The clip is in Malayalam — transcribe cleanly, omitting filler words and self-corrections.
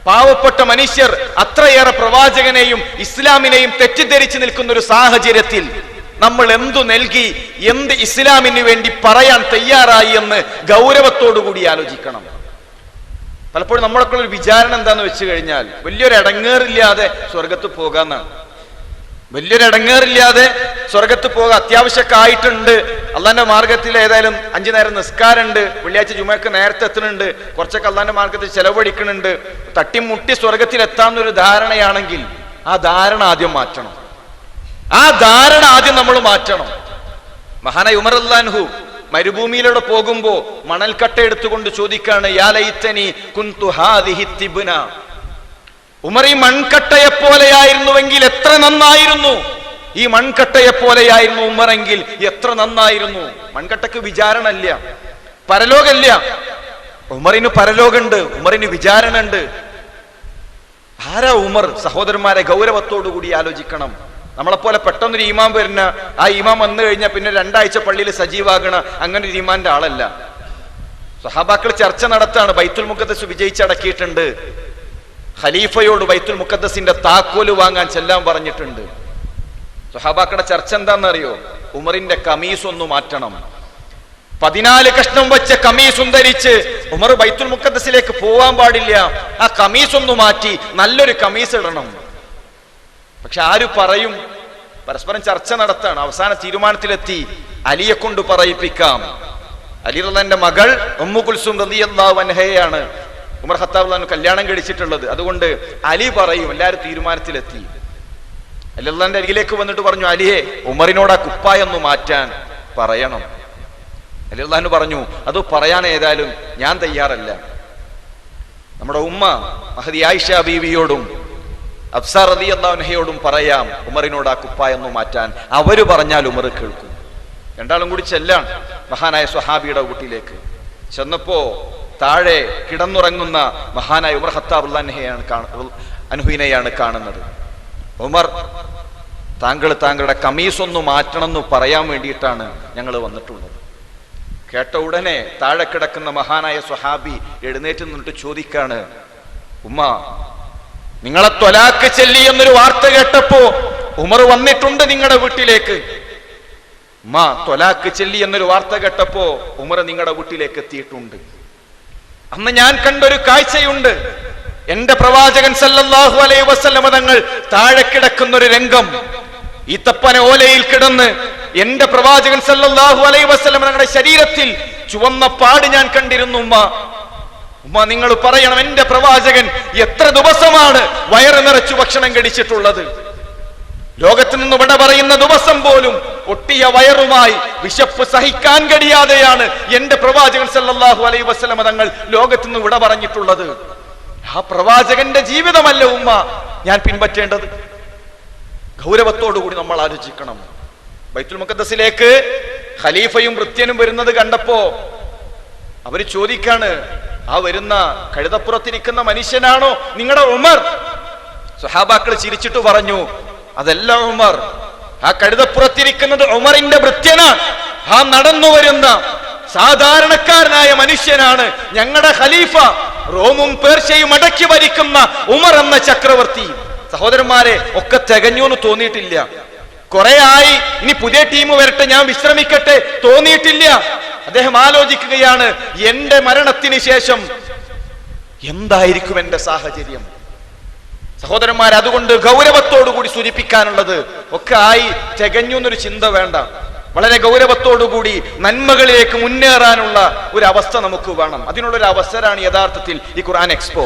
പാവപ്പെട്ട മനുഷ്യർ അത്രയേറെ പ്രവാചകനെയും ഇസ്ലാമിനെയും തെറ്റിദ്ധരിച്ചു നിൽക്കുന്ന ഒരു സാഹചര്യത്തിൽ നമ്മൾ എന്തു നൽകി, എന്ത് ഇസ്ലാമിന് വേണ്ടി പറയാൻ തയ്യാറായി എന്ന് ഗൗരവത്തോടുകൂടി ആലോചിക്കണം. പലപ്പോഴും നമ്മളൊക്കെ ഒരു വിചാരണ എന്താന്ന് വെച്ച് കഴിഞ്ഞാൽ വലിയൊരു ഇടങ്ങേറില്ലാതെ സ്വർഗത്ത് പോകാന്നാണ്. വലിയൊരു ഇടങ്ങേറില്ലാതെ സ്വർഗത്ത് പോകാം. അത്യാവശ്യമൊക്കെ ആയിട്ടുണ്ട്, അള്ളാന്റെ മാർഗത്തിൽ ഏതായാലും 5 നേരം നിസ്കാരമുണ്ട്, വെള്ളിയാഴ്ച ജുമയ്ക്ക് നേരത്തെ എത്തുന്നുണ്ട്, കുറച്ചൊക്കെ അള്ളാന്റെ മാർഗത്തിൽ ചെലവഴിക്കുന്നുണ്ട്, തട്ടിമുട്ടി സ്വർഗത്തിൽ എത്താമെന്നൊരു ധാരണയാണെങ്കിൽ ആ ധാരണ ആദ്യം മാറ്റണം. നമ്മൾ മാറ്റണം. മഹാനായ ഉമർ റളിയല്ലാഹു മരുഭൂമിയിലൂടെ പോകുമ്പോ മണൽക്കട്ട എടുത്തുകൊണ്ട് ചോദിക്കാണ്, യാ ലൈതനി കുന്തു ഹാദിഹി തിബ്ന. ഉമർ ഈ മൺകട്ടയെ പോലെയായിരുന്നുവെങ്കിൽ എത്ര നന്നായിരുന്നു. ഈ മൺകട്ടയെ പോലെയായിരുന്നു ഉമറെങ്കിൽ എത്ര നന്നായിരുന്നു. മൺകട്ടക്ക് വിചാരണ ഇല്ല, പരലോകമില്ല. ഉമറിന് പരലോകമുണ്ട്, ഉമറിന് വിചാരണ ഉണ്ട്. ആരാ ഉമർ? സഹോദരന്മാരെ, ഗൗരവത്തോടുകൂടി ആലോചിക്കണം. നമ്മളെപ്പോലെ പെട്ടെന്നൊരു ഈമാൻ വരുന്ന, ആ ഈമാൻ വന്നു കഴിഞ്ഞാൽ പിന്നെ 2 ആഴ്ച പള്ളിയിൽ സജീവാകണ അങ്ങനെ ഒരു ഈമാന്റെ ആളല്ല. സ്വഹാബാക്കൾ ചർച്ച നടത്താണ്. ബൈത്തുൽ മുഖദ്ദസ് വിജയിച്ചടക്കിയിട്ടുണ്ട്. ഖലീഫയോട് ബൈത്തുൽ മുഖദ്ദസിന്റെ താക്കോല് വാങ്ങാൻ ചെല്ലാൻ പറഞ്ഞിട്ടുണ്ട്. സ്വഹാബാക്കളുടെ ചർച്ച എന്താണെന്നറിയോ? ഉമറിന്റെ കമീസ് ഒന്ന് മാറ്റണം. 14 കഷ്ണം വെച്ച കമീസും ധരിച്ച് ഉമർ ബൈത്തുൽ മുഖദ്ദസിലേക്ക് പോവാൻ പാടില്ല. ആ കമീസ് ഒന്ന് മാറ്റി നല്ലൊരു കമീസ് ഇടണം. പക്ഷെ ആര് പറയും? പരസ്പരം ചർച്ച നടത്താണ്. അവസാന തീരുമാനത്തിലെത്തി. അലിയെ കൊണ്ട് പറയിപ്പിക്കാം. അലി റളിയല്ലാഹുവിന്റെ മകൾ ഉമ്മു കുൽസും റളിയല്ലാഹു അൻഹയാണ് ഉമർ ഖത്താബ് റളിയല്ലാഹു കല്യാണം കഴിച്ചിട്ടുള്ളത്. അതുകൊണ്ട് അലി പറയും. എല്ലാവരും തീരുമാനത്തിലെത്തി. അലി റളിയല്ലാഹുവിന്റെ അരികിലേക്ക് വന്നിട്ട് പറഞ്ഞു, അലിയെ, ഉമറിനോട് ആ കുപ്പായൊന്ന് മാറ്റാൻ പറയണം. അലി റളിയല്ലാഹു പറഞ്ഞു, അത് പറയാൻ ഏതായാലും ഞാൻ തയ്യാറല്ല. നമ്മുടെ ഉമ്മ മഹദി ആയിഷ ബീവിയോടും അഫ്സാ റളിയല്ലാഹു അൻഹയോടും പറയാം ഉമറിനോട് ആ കുപ്പായൊന്ന് മാറ്റാൻ. അവര് പറഞ്ഞാൽ ഉമർ കേൾക്കും. രണ്ടാളും കൂടി ചെല്ലാൻ മഹാനായ സ്വഹാബിയുടെ വീട്ടിലേക്ക് ചെന്നപ്പോ താഴെ കിടന്നുറങ്ങുന്ന മഹാനായ ഉമർ ഖത്താബ് അൻഹുവിനെയാണ് കാണുന്നത്. ഉമർ, താങ്കളുടെ കമീസ് ഒന്ന് മാറ്റണം എന്ന് പറയാൻ വേണ്ടിയിട്ടാണ് ഞങ്ങൾ വന്നിട്ടുള്ളത്. കേട്ട ഉടനെ താഴെ കിടക്കുന്ന മഹാനായ സ്വഹാബി എഴുന്നേറ്റ് നിന്നിട്ട് ചോദിക്കാണ്, ഉമ്മ, നിങ്ങളെ ത്വലാക്ക് ചൊല്ലി എന്നൊരു വാർത്ത കേട്ടപ്പോ ഉമർ വന്നിട്ടുണ്ട് നിങ്ങളുടെ വീട്ടിലേക്ക്. ഉമ്മ, ത്വലാക്ക് ചൊല്ലി എന്നൊരു വാർത്ത കേട്ടപ്പോ ഉമർ നിങ്ങളുടെ വീട്ടിലേക്ക് എത്തിയിട്ടുണ്ട്. അന്ന് ഞാൻ കണ്ടൊരു കാഴ്ചയുണ്ട്. എന്റെ പ്രവാചകൻ സല്ലല്ലാഹു അലൈഹി വസല്ലം തങ്ങൾ താഴെ കിടക്കുന്ന ഒരു രംഗം. ഈ തപ്പന ഓലയിൽ കിടന്ന് എന്റെ പ്രവാചകൻ സല്ലല്ലാഹു അലൈഹി വസല്ലം തങ്ങളുടെ ശരീരത്തിൽ ചുവന്ന പാട് ഞാൻ കണ്ടിരുന്നു. ഉമ്മ, നിങ്ങൾ പറയണം, എന്റെ പ്രവാചകൻ എത്ര ദിവസമാണ് വയറ് നിറച്ചു ഭക്ഷണം കഴിച്ചിട്ടുള്ളത്? ലോകത്ത് നിന്ന് വിട പറയുന്ന ദിവസം പോലും ഒട്ടിയ വയറുമായി വിശപ്പ് സഹിക്കാൻ കഴിയാതെയാണ് എന്റെ പ്രവാചകൻ സല്ലല്ലാഹു അലൈഹി വസല്ലം തങ്ങൾ ലോകത്ത് നിന്ന് വിട പറഞ്ഞിട്ടുള്ളത്. ആ പ്രവാചകന്റെ ജീവിതമല്ല ഉമ്മ ഞാൻ പിൻപറ്റേണ്ടത്. ഗൗരവത്തോടുകൂടി നമ്മൾ ആലോചിക്കണം. ബൈത്തുൽ മുഖദ്ദസിലേക്ക് ഖലീഫയും ഭൃത്യനും വരുന്നത് കണ്ടപ്പോ അവര് ചോദിക്കാണ്, ആ വരുന്ന കഴുതപ്പുറത്തിരിക്കുന്ന മനുഷ്യനാണോ നിങ്ങളുടെ ഉമർ? സ്വഹാബാക്കൾ ചിരിച്ചിട്ട് പറഞ്ഞു, അതല്ല ഉമർ, ആ കഴുതപ്പുറത്തിരിക്കുന്നത് ഉമറിന്റെ ഭൃത്യനാണ്. ആ നടന്നു വരുന്ന സാധാരണക്കാരനായ മനുഷ്യനാണ് ഞങ്ങളുടെ ഖലീഫ, റോമും പേർഷ്യയും അടക്കി ഭരിക്കുന്ന ഉമർ എന്ന ചക്രവർത്തി. സഹോദരന്മാരെ, ഒക്കെ തികഞ്ഞു എന്ന് തോന്നിയിട്ടില്ല. കുറെ ആയി, ഇനി പുതിയ ടീം വരട്ടെ, ഞാൻ വിശ്രമിക്കട്ടെ, തോന്നിയിട്ടില്ല. അദ്ദേഹം ആലോചിക്കുകയാണ്, എന്റെ മരണത്തിന് ശേഷം എന്തായിരിക്കും എന്റെ സാഹചര്യം. സഹോദരന്മാർ, അതുകൊണ്ട് ഗൗരവത്തോടുകൂടി സൂചിപ്പിക്കാനുള്ളത് ഒക്കെ ആയി തികഞ്ഞു എന്നൊരു ചിന്ത വേണ്ട. വളരെ ഗൗരവത്തോടുകൂടി നന്മകളിലേക്ക് മുന്നേറാനുള്ള ഒരു അവസ്ഥ നമുക്ക് വേണം. അതിനുള്ളൊരു അവസരമാണ് യഥാർത്ഥത്തിൽ ഈ ഖുർആൻ എക്സ്പോ.